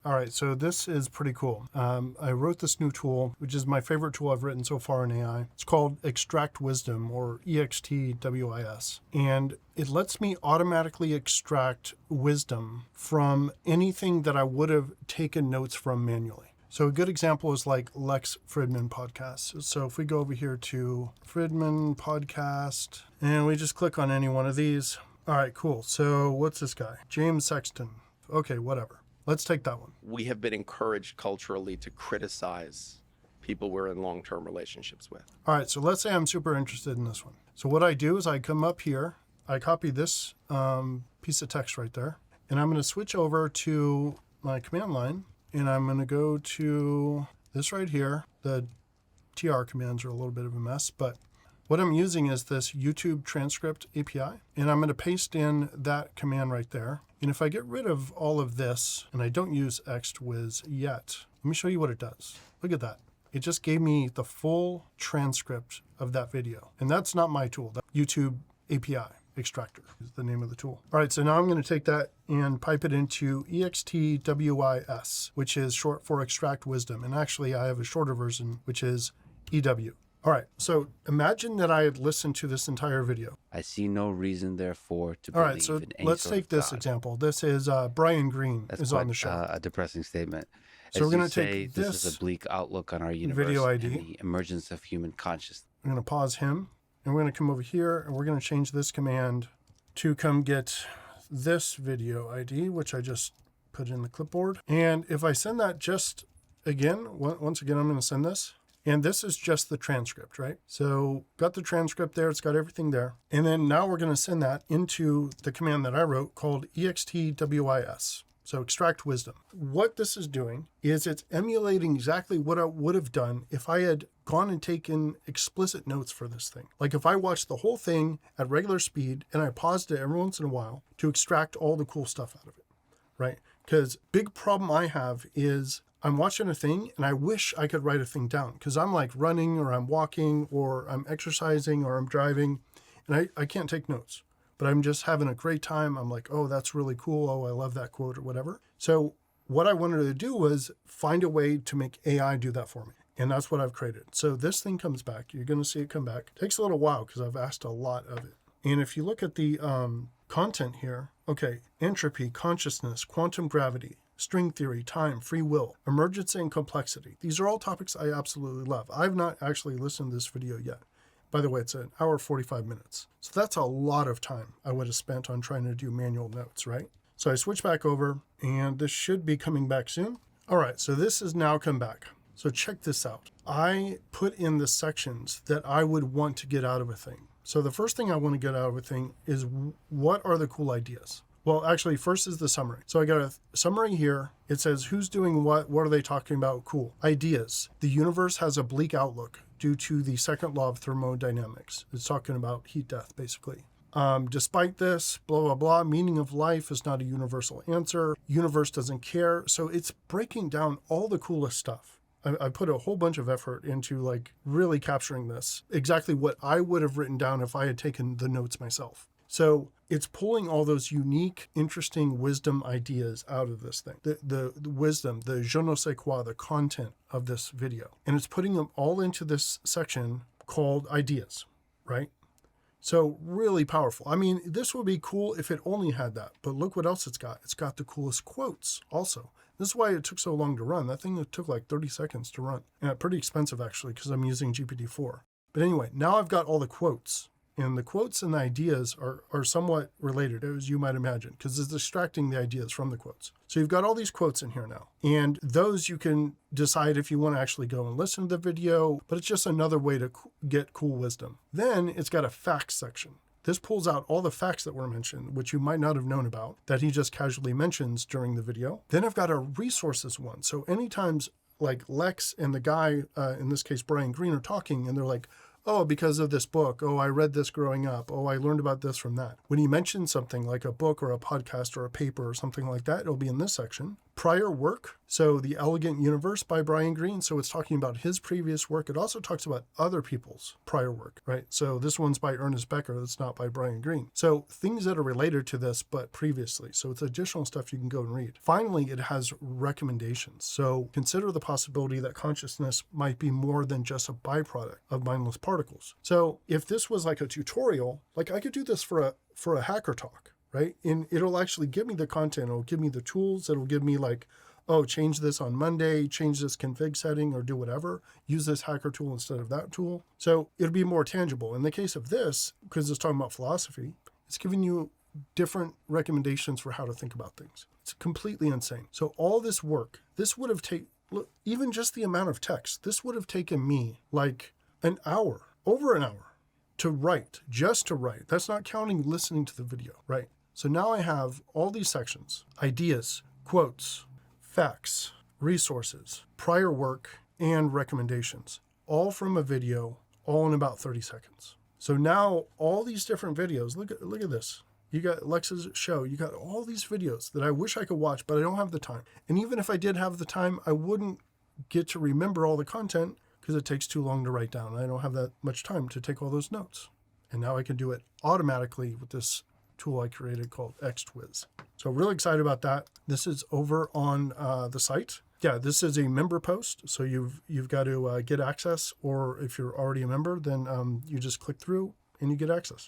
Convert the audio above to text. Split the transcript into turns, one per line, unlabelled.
All right, so this is pretty cool. I wrote this new tool, which is my favorite tool I've written so far in AI. It's called extwis, or extwis. And it lets me automatically extract wisdom from anything that I would have taken notes from manually. So a good example is like Lex Fridman podcast. So if we go over here to Fridman podcast, and we just click on any one of these. All right, cool. So what's this guy? James Sexton. Okay, whatever. Let's take that one.
We have been encouraged culturally to criticize people we're in long-term relationships with.
All right, so let's say I'm super interested in this one. So what I do is I come up here, I copy this piece of text right there, and I'm going to switch over to my command line, and I'm going to go to this right here. The TR commands are a little bit of a mess, but what I'm using is this YouTube transcript API, and I'm going to paste in that command right there. And if I get rid of all of this, and I don't use extwis yet, let me show you what it does. Look at that. It just gave me the full transcript of that video. And that's not my tool. That YouTube API extractor is the name of the tool. All right, so now I'm going to take that and pipe it into extwis, which is short for extract wisdom. And actually, I have a shorter version, which is EW. All right, so imagine that I had listened to this entire video.
I see no reason, therefore, to
All
believe
right, so
in any
let's
sort
take
of
this
God.
example. This is Brian Greene
That's
is
quite
on the show.
a depressing statement.
So
As
we're going
you
to
say,
take
this is
this
a bleak outlook on our universe
video ID.
and the emergence of human consciousness.
I'm going to pause him, and we're going to come over here, and we're going to change this command to come get this video ID, which I just put in the clipboard. And if I send that just again, once again, I'm going to send this. And this is just the transcript, right? So got the transcript there. It's got everything there. And then now we're going to send that into the command that I wrote called extwis. So extract wisdom. What this is doing is it's emulating exactly what I would have done if I had gone and taken explicit notes for this thing. Like if I watched the whole thing at regular speed and I paused it every once in a while to extract all the cool stuff out of it, right? Because big problem I have is I'm watching a thing and I wish I could write a thing down because I'm like running or I'm walking or I'm exercising or I'm driving and I can't take notes, but I'm just having a great time. I'm like, oh, that's really cool. Oh, I love that quote or whatever. So what I wanted to do was find a way to make AI do that for me. And that's what I've created. So this thing comes back. You're going to see it come back. It takes a little while because I've asked a lot of it. And if you look at the content here, okay, entropy, consciousness, quantum gravity, string theory, time, free will, emergence and complexity. These are all topics I absolutely love. I've not actually listened to this video yet. By the way, it's an hour, 45 minutes. So that's a lot of time I would have spent on trying to do manual notes, right? So I switch back over and this should be coming back soon. All right, so this has now come back. So check this out. I put in the sections that I would want to get out of a thing. So the first thing I want to get out of a thing is what are the cool ideas? Well, actually, first is the summary. So I got a summary here. It says, who's doing what? What are they talking about? Cool. Ideas. The universe has a bleak outlook due to the second law of thermodynamics. It's talking about heat death, basically. Despite this, blah, blah, blah, meaning of life is not a universal answer. Universe doesn't care. So it's breaking down all the coolest stuff. I put a whole bunch of effort into like really capturing this, exactly what I would have written down if I had taken the notes myself. So it's pulling all those unique, interesting wisdom ideas out of this thing. The wisdom, the je ne sais quoi, the content of this video. And it's putting them all into this section called ideas, right? So really powerful. I mean, this would be cool if it only had that, but look what else it's got. It's got the coolest quotes also. This is why it took so long to run. That thing took like 30 seconds to run. And pretty expensive actually, because I'm using GPT-4. But anyway, now I've got all the quotes. And the quotes and the ideas are somewhat related, as you might imagine, because it's extracting the ideas from the quotes. So you've got all these quotes in here now. And those you can decide if you want to actually go and listen to the video, but it's just another way to get cool wisdom. Then it's got a facts section. This pulls out all the facts that were mentioned, which you might not have known about, that he just casually mentions during the video. Then I've got a resources one. So anytime like Lex and the guy, in this case, Brian Greene, are talking and they're like, oh, because of this book. Oh, I read this growing up. Oh, I learned about this from that. When he mentions something like a book or a podcast or a paper or something like that, it'll be in this section. prior work. So The Elegant Universe by Brian Greene. So it's talking about his previous work. It also talks about other people's prior work, right? So this one's by Ernest Becker. That's not by Brian Greene. So things that are related to this, but previously. So it's additional stuff you can go and read. Finally, it has recommendations. So consider the possibility that consciousness might be more than just a byproduct of mindless particles. So if this was like a tutorial, like I could do this for a hacker talk, right? And it'll actually give me the content. It'll give me the tools. It'll give me like, oh, change this on Monday, change this config setting or do whatever. Use this hacker tool instead of that tool. So it'll be more tangible. In the case of this, because it's talking about philosophy, it's giving you different recommendations for how to think about things. It's completely insane. So all this work, this would have taken, look, even just the amount of text, this would have taken me like an hour, over an hour to write, just to write. That's not counting listening to the video, right? So now I have all these sections, ideas, quotes, facts, resources, prior work, and recommendations, all from a video, all in about 30 seconds. So now all these different videos, look at this. You got Lex's show, you got all these videos that I wish I could watch, but I don't have the time. And even if I did have the time, I wouldn't get to remember all the content because it takes too long to write down. I don't have that much time to take all those notes. And now I can do it automatically with this tool I created called extwis. So really excited about that. This is over on the site. Yeah, this is a member post. So you've got to get access, or if you're already a member, then you just click through and you get access.